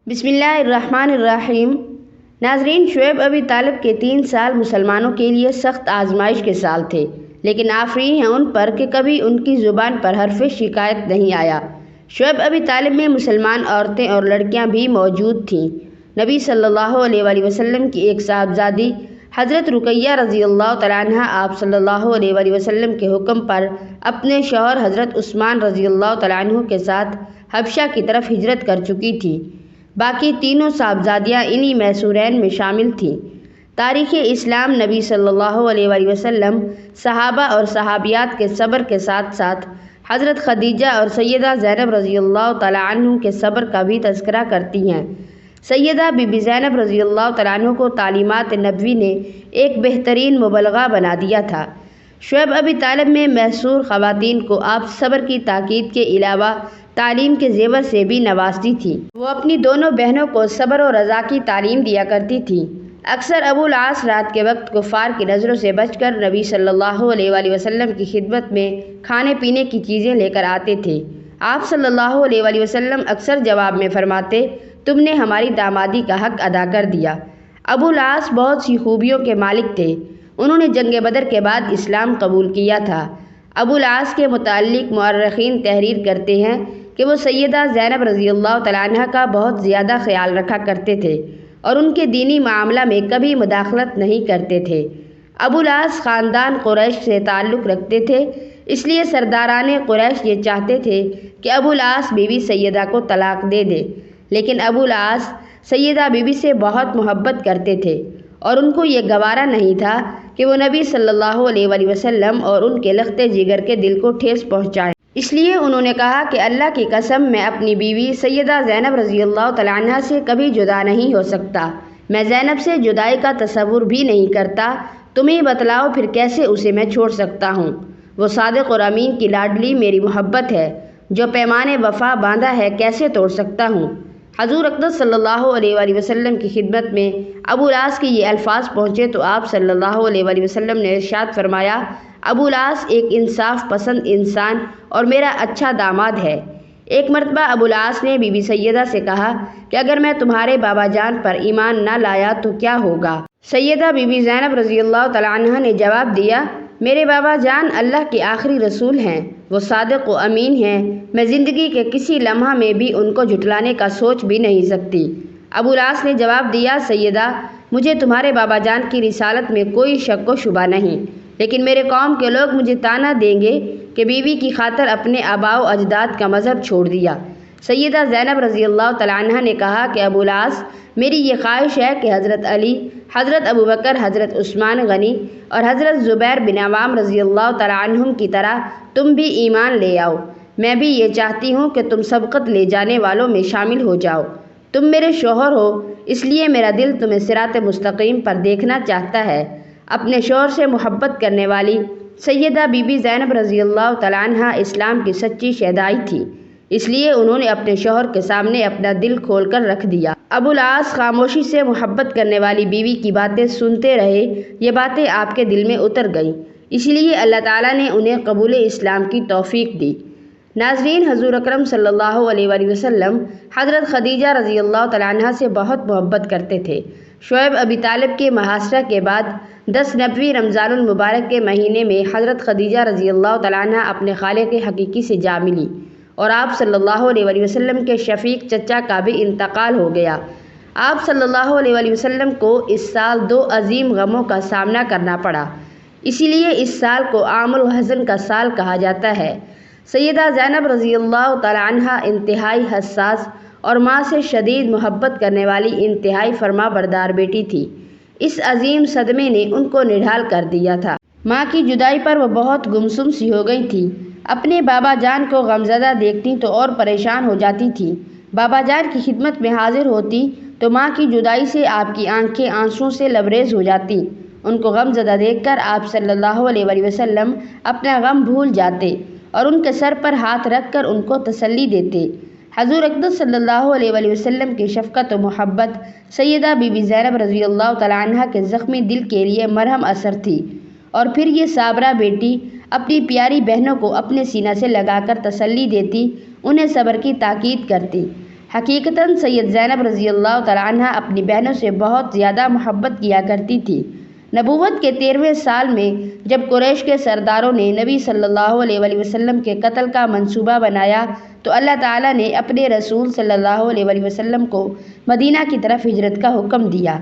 بسم اللہ الرحمن الرحیم۔ ناظرین، شعیب ابی طالب کے 3 سال مسلمانوں کے لیے سخت آزمائش کے سال تھے، لیکن آفرین ہے ان پر کہ کبھی ان کی زبان پر حرف شکایت نہیں آیا۔ شعیب ابی طالب میں مسلمان عورتیں اور لڑکیاں بھی موجود تھیں۔ نبی صلی اللہ علیہ وآلہ وسلم کی ایک صاحبزادی حضرت رقیہ رضی اللہ تعالیٰ عنہ آپ صلی اللہ علیہ وآلہ وسلم کے حکم پر اپنے شوہر حضرت عثمان رضی اللہ تعالیٰ عنہ کے ساتھ حبشہ کی طرف ہجرت کر چکی تھی۔ باقی تینوں صاحبزادیاں انہی میسورین میں شامل تھیں۔ تاریخ اسلام نبی صلی اللہ علیہ وآلہ وسلم صحابہ اور صحابیات کے صبر کے ساتھ ساتھ حضرت خدیجہ اور سیدہ زینب رضی اللہ تعالیٰ عنہ کے صبر کا بھی تذکرہ کرتی ہیں۔ سیدہ بی بی زینب رضی اللہ تعالیٰ عنہ کو تعلیمات نبوی نے ایک بہترین مبلغہ بنا دیا تھا۔ شعیب ابی طالب میں محصور خواتین کو آپ صبر کی تاکید کے علاوہ تعلیم کے زیور سے بھی نوازتی تھی۔ وہ اپنی دونوں بہنوں کو صبر و رضا کی تعلیم دیا کرتی تھی۔ اکثر ابو العاص رات کے وقت کفار کی نظروں سے بچ کر نبی صلی اللہ علیہ وآلہ وسلم کی خدمت میں کھانے پینے کی چیزیں لے کر آتے تھے۔ آپ صلی اللہ علیہ وآلہ وسلم اکثر جواب میں فرماتے، تم نے ہماری دامادی کا حق ادا کر دیا۔ ابو العاص بہت سی خوبیوں کے مالک تھے۔ انہوں نے جنگ بدر کے بعد اسلام قبول کیا تھا۔ ابو العاص کے متعلق مورخین تحریر کرتے ہیں کہ وہ سیدہ زینب رضی اللہ تعالیٰ عنہ کا بہت زیادہ خیال رکھا کرتے تھے اور ان کے دینی معاملہ میں کبھی مداخلت نہیں کرتے تھے۔ ابو العاص خاندان قریش سے تعلق رکھتے تھے، اس لیے سرداران قریش یہ چاہتے تھے کہ ابو العاص بیوی سیدہ کو طلاق دے دے، لیکن ابو العاص سیدہ بیوی سے بہت محبت کرتے تھے اور ان کو یہ گوارا نہیں تھا کہ وہ نبی صلی اللہ علیہ وآلہ وسلم اور ان کے لخت جگر کے دل کو ٹھیس پہنچائیں۔ اس لیے انہوں نے کہا کہ اللہ کی قسم میں اپنی بیوی سیدہ زینب رضی اللہ تعالیٰ عنہ سے کبھی جدا نہیں ہو سکتا۔ میں زینب سے جدائی کا تصور بھی نہیں کرتا، تمہیں بتلاؤ پھر کیسے اسے میں چھوڑ سکتا ہوں۔ وہ صادق اور امین کی لاڈلی میری محبت ہے، جو پیمان وفا باندھا ہے کیسے توڑ سکتا ہوں۔ حضور اقدس صلی اللہ علیہ وآلہ وسلم کی خدمت میں ابو العاص کے یہ الفاظ پہنچے تو آپ صلی اللہ علیہ وآلہ وسلم نے ارشاد فرمایا، ابو العاص ایک انصاف پسند انسان اور میرا اچھا داماد ہے۔ ایک مرتبہ ابو العاص نے بی بی سیدہ سے کہا کہ اگر میں تمہارے بابا جان پر ایمان نہ لایا تو کیا ہوگا؟ سیدہ بی بی زینب رضی اللہ تعالیٰ عنہ نے جواب دیا، میرے بابا جان اللہ کے آخری رسول ہیں، وہ صادق و امین ہیں، میں زندگی کے کسی لمحہ میں بھی ان کو جھٹلانے کا سوچ بھی نہیں سکتی۔ ابو العاص نے جواب دیا، سیدہ مجھے تمہارے بابا جان کی رسالت میں کوئی شک و شبہ نہیں، لیکن میرے قوم کے لوگ مجھے طعنہ دیں گے کہ بیوی کی خاطر اپنے آباء و اجداد کا مذہب چھوڑ دیا۔ سیدہ زینب رضی اللہ تعالیٰ عنہ نے کہا کہ ابو العاص میری یہ خواہش ہے کہ حضرت علی، حضرت ابوبکر، حضرت عثمان غنی اور حضرت زبیر بن عوام رضی اللہ تعالیٰ عنہم کی طرح تم بھی ایمان لے آؤ۔ میں بھی یہ چاہتی ہوں کہ تم سبقت لے جانے والوں میں شامل ہو جاؤ۔ تم میرے شوہر ہو، اس لیے میرا دل تمہیں صراط مستقیم پر دیکھنا چاہتا ہے۔ اپنے شوہر سے محبت کرنے والی سیدہ بی بی زینب رضی اللہ تعالیٰ عنہ اسلام کی سچی شہدائی تھی، اس لیے انہوں نے اپنے شوہر کے سامنے اپنا دل کھول کر رکھ دیا۔ ابو العاص خاموشی سے محبت کرنے والی بیوی کی باتیں سنتے رہے، یہ باتیں آپ کے دل میں اتر گئیں، اس لیے اللہ تعالیٰ نے انہیں قبول اسلام کی توفیق دی۔ ناظرین، حضور اکرم صلی اللہ علیہ وآلہ وسلم حضرت خدیجہ رضی اللہ تعالیٰ عنہ سے بہت محبت کرتے تھے۔ شعیب ابی طالب کے محاصرہ کے بعد 10 نبوی رمضان المبارک کے مہینے میں حضرت خدیجہ رضی اللہ تعالیٰ عنہ اپنے خالق حقیقی سے جا ملی اور آپ صلی اللہ علیہ وآلہ وسلم کے شفیق چچا کا بھی انتقال ہو گیا۔ آپ صلی اللہ علیہ وآلہ وسلم کو اس سال 2 عظیم غموں کا سامنا کرنا پڑا، اسی لیے اس سال کو عام الحزن کا سال کہا جاتا ہے۔ سیدہ زینب رضی اللہ تعالیٰ عنہ انتہائی حساس اور ماں سے شدید محبت کرنے والی انتہائی فرما بردار بیٹی تھی۔ اس عظیم صدمے نے ان کو نڈھال کر دیا تھا۔ ماں کی جدائی پر وہ بہت گمسم سی ہو گئی تھی۔ اپنے بابا جان کو غمزدہ دیکھتی تو اور پریشان ہو جاتی تھی۔ بابا جان کی خدمت میں حاضر ہوتی تو ماں کی جدائی سے آپ کی آنکھیں آنسوؤں سے لبریز ہو جاتی۔ ان کو غمزدہ دیکھ کر آپ صلی اللہ علیہ وآلہ وسلم اپنا غم بھول جاتے اور ان کے سر پر ہاتھ رکھ کر ان کو تسلی دیتے۔ حضور اقدس صلی اللہ علیہ وآلہ وسلم کی شفقت و محبت سیدہ بی بی زینب رضی اللہ تعالیٰ عنہ کے زخمی دل کے لیے مرہم اثر تھی، اور پھر یہ صابرہ بیٹی اپنی پیاری بہنوں کو اپنے سینہ سے لگا کر تسلی دیتی، انہیں صبر کی تاکید کرتی۔ حقیقتاً سید زینب رضی اللہ تعالیٰ عنہ اپنی بہنوں سے بہت زیادہ محبت کیا کرتی تھی۔ نبوت کے 13ویں سال میں جب قریش کے سرداروں نے نبی صلی اللہ علیہ وآلہ وسلم کے قتل کا منصوبہ بنایا تو اللہ تعالیٰ نے اپنے رسول صلی اللہ علیہ وآلہ وسلم کو مدینہ کی طرف ہجرت کا حکم دیا۔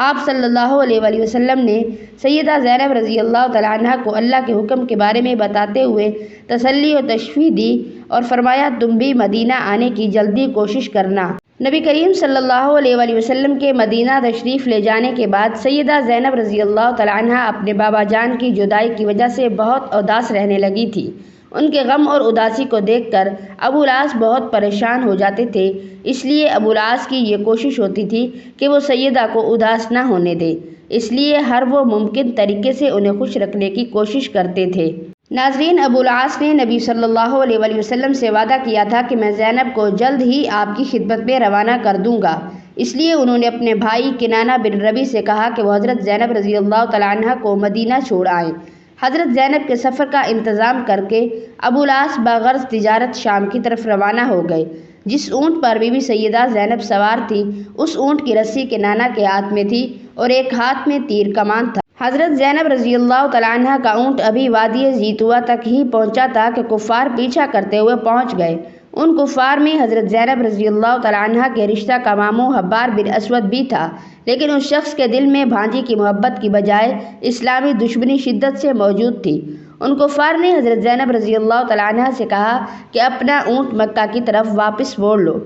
آپ صلی اللہ علیہ وآلہ وسلم نے سیدہ زینب رضی اللہ تعالیٰ عنہ کو اللہ کے حکم کے بارے میں بتاتے ہوئے تسلی و تشفیع دی اور فرمایا تم بھی مدینہ آنے کی جلدی کوشش کرنا۔ نبی کریم صلی اللہ علیہ وآلہ وسلم کے مدینہ تشریف لے جانے کے بعد سیدہ زینب رضی اللہ تعالیٰ عنہ اپنے بابا جان کی جدائی کی وجہ سے بہت اداس رہنے لگی تھی۔ ان کے غم اور اداسی کو دیکھ کر ابو العاص بہت پریشان ہو جاتے تھے، اس لیے ابو العاص کی یہ کوشش ہوتی تھی کہ وہ سیدہ کو اداس نہ ہونے دے، اس لیے ہر وہ ممکن طریقے سے انہیں خوش رکھنے کی کوشش کرتے تھے۔ ناظرین، ابو العاص نے نبی صلی اللہ علیہ وآلہ وسلم سے وعدہ کیا تھا کہ میں زینب کو جلد ہی آپ کی خدمت میں روانہ کر دوں گا، اس لیے انہوں نے اپنے بھائی کنانہ بن ربیع سے کہا کہ وہ حضرت زینب رضی اللہ تعالیٰ عنہ کو مدینہ چھوڑ آئیں۔ حضرت زینب کے سفر کا انتظام کر کے ابو العاص بغرض تجارت شام کی طرف روانہ ہو گئے۔ جس اونٹ پر بی بی سیدہ زینب سوار تھی اس اونٹ کی رسی کنانہ کے ہاتھ میں تھی اور ایک ہاتھ میں تیر کمان تھا۔ حضرت زینب رضی اللہ تعالیٰ عنہ کا اونٹ ابھی وادی زیتوا تک ہی پہنچا تھا کہ کفار پیچھا کرتے ہوئے پہنچ گئے۔ ان کفار میں حضرت زینب رضی اللہ تعالیٰ عنہ کے رشتہ کا ماموں حبار بن اسود بھی تھا، لیکن اس شخص کے دل میں بھانجی کی محبت کی بجائے اسلامی دشمنی شدت سے موجود تھی۔ ان کفار نے حضرت زینب رضی اللہ تعالیٰ عنہ سے کہا کہ اپنا اونٹ مکہ کی طرف واپس موڑ لو۔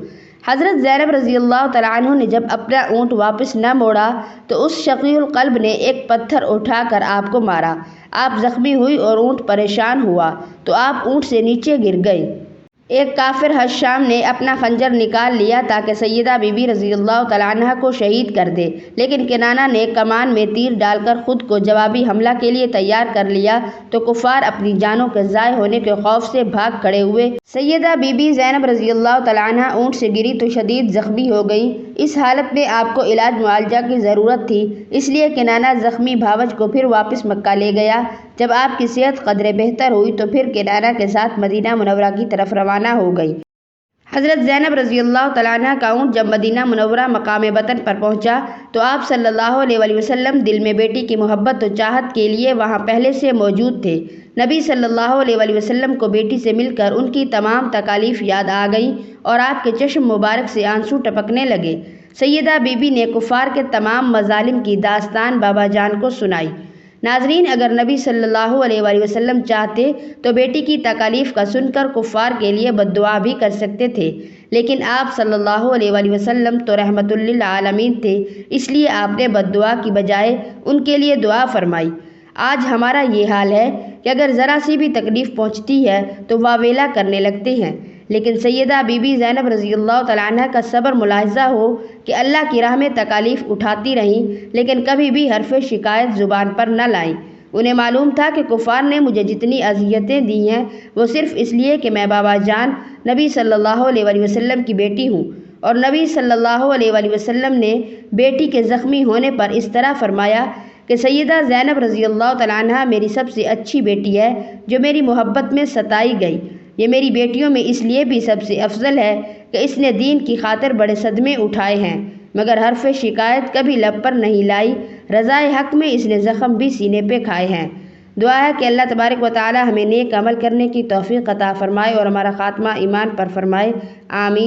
حضرت زینب رضی اللہ تعالیٰ عنہ نے جب اپنا اونٹ واپس نہ موڑا تو اس شقی القلب نے ایک پتھر اٹھا کر آپ کو مارا۔ آپ زخمی ہوئی اور اونٹ پریشان ہوا تو آپ اونٹ سے نیچے گر گئے۔ ایک کافر حشام نے اپنا خنجر نکال لیا تاکہ سیدہ بی بی رضی اللہ تعالیٰ عنہ کو شہید کر دے، لیکن کنانہ نے کمان میں تیر ڈال کر خود کو جوابی حملہ کے لیے تیار کر لیا تو کفار اپنی جانوں کے ضائع ہونے کے خوف سے بھاگ کھڑے ہوئے۔ سیدہ بی بی زینب رضی اللہ تعالیٰ عنہ اونٹ سے گری تو شدید زخمی ہو گئیں۔ اس حالت میں آپ کو علاج معالجہ کی ضرورت تھی، اس لیے کنانہ زخمی بھاوج کو پھر واپس مکہ لے گیا۔ جب آپ کی صحت قدرے بہتر ہوئی تو پھر کنانہ کے ساتھ مدینہ منورہ کی طرف روانہ ہو گئی۔ حضرت زینب رضی اللہ تعالیٰ عنہ کا اونٹ جب مدینہ منورہ مقام وطن پر پہنچا تو آپ صلی اللہ علیہ وآلہ وسلم دل میں بیٹی کی محبت و چاہت کے لیے وہاں پہلے سے موجود تھے۔ نبی صلی اللہ علیہ وآلہ وسلم کو بیٹی سے مل کر ان کی تمام تکالیف یاد آ گئیں اور آپ کے چشم مبارک سے آنسو ٹپکنے لگے۔ سیدہ بی بی نے کفار کے تمام مظالم کی داستان بابا جان کو سنائی۔ ناظرین، اگر نبی صلی اللہ علیہ وآلہ وسلم چاہتے تو بیٹی کی تکالیف کا سن کر کفار کے لیے بد دعا بھی کر سکتے تھے، لیکن آپ صلی اللہ علیہ وآلہ وسلم تو رحمت للعالمین تھے، اس لیے آپ نے بد دعا کی بجائے ان کے لیے دعا فرمائی۔ آج ہمارا یہ حال ہے کہ اگر ذرا سی بھی تکلیف پہنچتی ہے تو واویلا کرنے لگتے ہیں، لیکن سیدہ بی بی زینب رضی اللہ تعالیٰ عنہ کا صبر ملاحظہ ہو کہ اللہ کی راہ میں تکالیف اٹھاتی رہیں لیکن کبھی بھی حرف شکایت زبان پر نہ لائیں۔ انہیں معلوم تھا کہ کفار نے مجھے جتنی اذیتیں دی ہیں وہ صرف اس لیے کہ میں بابا جان نبی صلی اللہ علیہ وآلہ وسلم کی بیٹی ہوں، اور نبی صلی اللہ علیہ وآلہ وسلم نے بیٹی کے زخمی ہونے پر اس طرح فرمایا کہ سیدہ زینب رضی اللہ تعالیٰ عنہ میری سب سے اچھی بیٹی ہے جو میری محبت میں ستائی گئی۔ یہ میری بیٹیوں میں اس لیے بھی سب سے افضل ہے کہ اس نے دین کی خاطر بڑے صدمے اٹھائے ہیں مگر حرف شکایت کبھی لب پر نہیں لائی۔ رضائے حق میں اس نے زخم بھی سینے پہ کھائے ہیں۔ دعا ہے کہ اللہ تبارک و تعالی ہمیں نیک عمل کرنے کی توفیق عطا فرمائے اور ہمارا خاتمہ ایمان پر فرمائے، آمین۔